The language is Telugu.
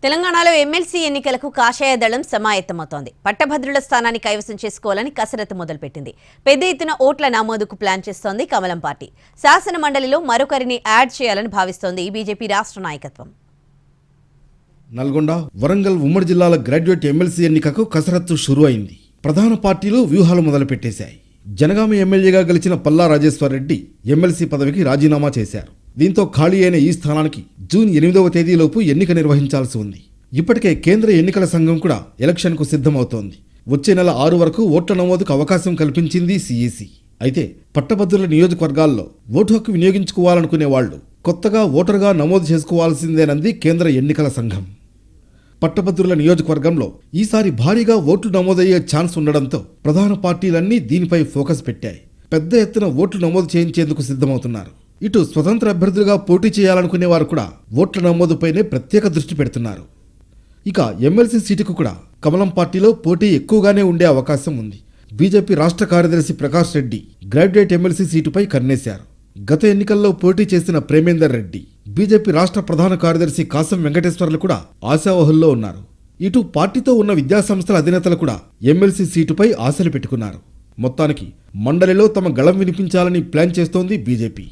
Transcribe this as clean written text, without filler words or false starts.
తెలంగాణలో ఎమ్మెల్సీ ఎన్నికలకు కాషాయ దళం సమాయత్తమవుతోంది. పట్టభద్రుల స్థానాన్ని కైవసం చేసుకోవాలని కసరత్తు మొదలుపెట్టింది. పెద్ద ఎత్తున ఓట్ల నమోదుకు ప్లాన్ చేస్తోంది కమలం పార్టీ. శాసన మండలిలో మరొకరిని యాడ్ చేయాలని భావిస్తోంది బీజేపీ రాష్ట్ర నాయకత్వం. నల్గొండ, వరంగల్ ఉమ్మడి జిల్లాల గ్రాడ్యుయేట్ ఎమ్మెల్సీ ఎన్నికకు కసరత్తు షురు అయింది. ప్రధాన పార్టీలు వ్యూహాలు మొదలుపెట్టేశాయి. జనగామ ఎమ్మెల్యేగా గెలిచిన పల్లా రాజేశ్వర్ రెడ్డి ఎమ్మెల్సీ పదవికి రాజీనామా చేశారు. దీంతో ఖాళీ అయిన ఈ స్థానానికి జూన్ 8వ తేదీలోపు ఎన్నిక నిర్వహించాల్సి ఉంది. ఇప్పటికే కేంద్ర ఎన్నికల సంఘం కూడా ఎలక్షన్కు సిద్ధమవుతోంది. వచ్చే నెల 6 వరకు ఓట్ల నమోదుకు అవకాశం కల్పించింది సిఈసి. అయితే పట్టభద్రుల నియోజకవర్గాల్లో ఓటు హక్కు వినియోగించుకోవాలనుకునే వాళ్లు కొత్తగా ఓటరుగా నమోదు చేసుకోవాల్సిందేనంది కేంద్ర ఎన్నికల సంఘం. పట్టభద్రుల నియోజకవర్గంలో ఈసారి భారీగా ఓట్లు నమోదయ్యే ఛాన్స్ ఉండడంతో ప్రధాన పార్టీలన్నీ దీనిపై ఫోకస్ పెట్టాయి. పెద్ద ఎత్తున ఓట్లు నమోదు చేయించేందుకు సిద్ధమవుతున్నారు. ఇటు స్వతంత్ర అభ్యర్థులుగా పోటీ చేయాలనుకునే వారు కూడా ఓట్ల నమోదుపైనే ప్రత్యేక దృష్టి పెడుతున్నారు. ఇక ఎమ్మెల్సీ సీటుకు కూడా కమలం పార్టీలో పోటీ ఎక్కువగానే ఉండే అవకాశం ఉంది. బీజేపీ రాష్ట్ర కార్యదర్శి ప్రకాష్ రెడ్డి గ్రాడ్యుయేట్ ఎమ్మెల్సీ సీటుపై కన్నేశారు. గత ఎన్నికల్లో పోటీ చేసిన ప్రేమేందర్ రెడ్డి, బీజేపీ రాష్ట్ర ప్రధాన కార్యదర్శి కాసం వెంకటేశ్వర్లు కూడా ఆశావహుల్లో ఉన్నారు. ఇటు పార్టీతో ఉన్న విద్యాసంస్థల అధినేతలు కూడా ఎమ్మెల్సీ సీటుపై ఆశలు పెట్టుకున్నారు. మొత్తానికి మండలిలో తమ గళం వినిపించాలని ప్లాన్ చేస్తోంది బీజేపీ.